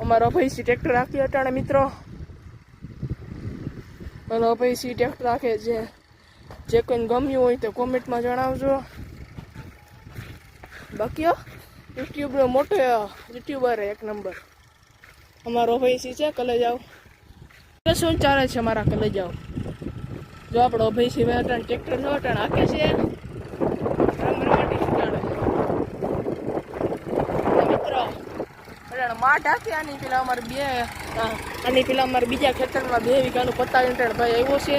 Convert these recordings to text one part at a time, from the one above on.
અમારો ભાઈ C tractor રાખી અટાણે મિત્રો, અમારો ભાઈ સી ટ્રેક્ટર રાખે છે. જે કોઈને ગમ્યું હોય તો કોમેન્ટમાં જણાવજો. બાકી યુટ્યુબનો મોટો યુટ્યુબર એક નંબર અમારો ભાઈ સી છે. કલે જાઓ શું ચાલે છે અમારા કલે જાઓ. જો આપણો ભાઈ સી અટાણે ટ્રેક્ટર નો અટાણે હાકે છે. માં ઢાંકી આની પેલા અમારે બીજા ખેતરમાં 2 વીઘાનું પત્તા ભાઈ આવ્યો છે.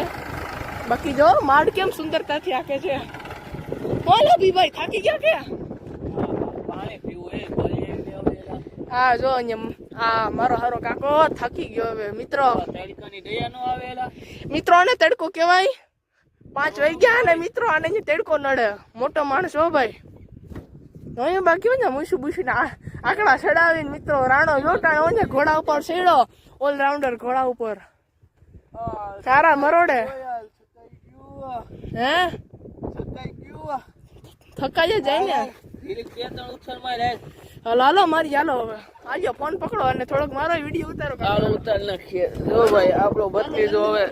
બાકી જો માડ કેમ સુંદરતાથી આકે છે. બોલો ભી ભાઈ થાકી ગયા કે હા જો અહીંયા મારો હારો કાકો થાકી ગયો હવે મિત્રો. મિત્રો આને તડકો કહેવાય. 5 વાગ્યા ને મિત્રો આને તડકો નડે. મોટો માણસ હો ભાઈ. અહીંયા બાકી હોય ને મૂસું બુસું આકડા ચડાવીને મિત્રો રાણો લોટાણો હોય ને ઘોડા ઉપર સેડો. ઓલરાઉન્ડર ઘોડા ઉપર સારા મરોડે. હે થકાઈ જાય ને. હાલો મારી હાલો હવે આજો ફોન પકડો અને થોડોક મારો વિડીયો ઉતારો. ઉતાર નાખીએ. જો ભાઈ આપણો ભત્રીજો હવે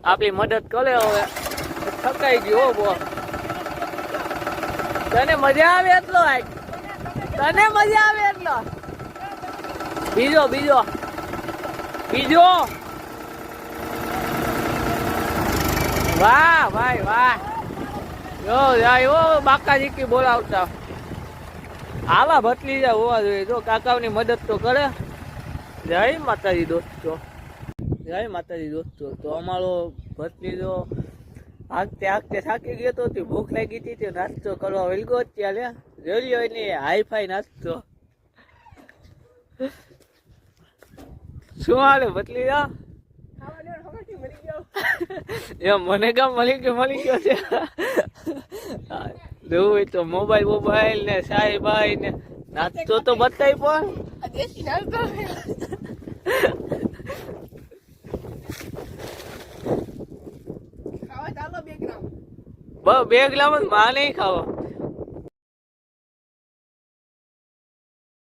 આપણી મદદ કરે. હવે થકાઈ ગયો બો. તને મજા આવે એટલો તને મજા આવે એટલો. બીજો વાહ ભાઈ વાહ. જો જાય બાકાજી કી બોલાવતા આવા ભત્રીજા હોવા જોઈએ. જો કાકાઓની મદદ તો કરે. જય માતાજી દોસ્તો, જય માતાજી દોસ્તો. તો અમારો ભત્રીજો આગતે થાકી ગયો તો ભૂખ લાગી હતી. નાસ્તો કરવા વળગો ત્યારે જોઈ હોય ને હાઈફાઈ નાસ્તો. શું હાલે ભત્રીજા? એમ મને કામ મળી ગયો છે. જોવું હોય તો મોબાઈલ ને સાહેબાઈ ને નાસ્તો તો બતાવી પણ. બે ગ્રામ માં નહીં ખાવા.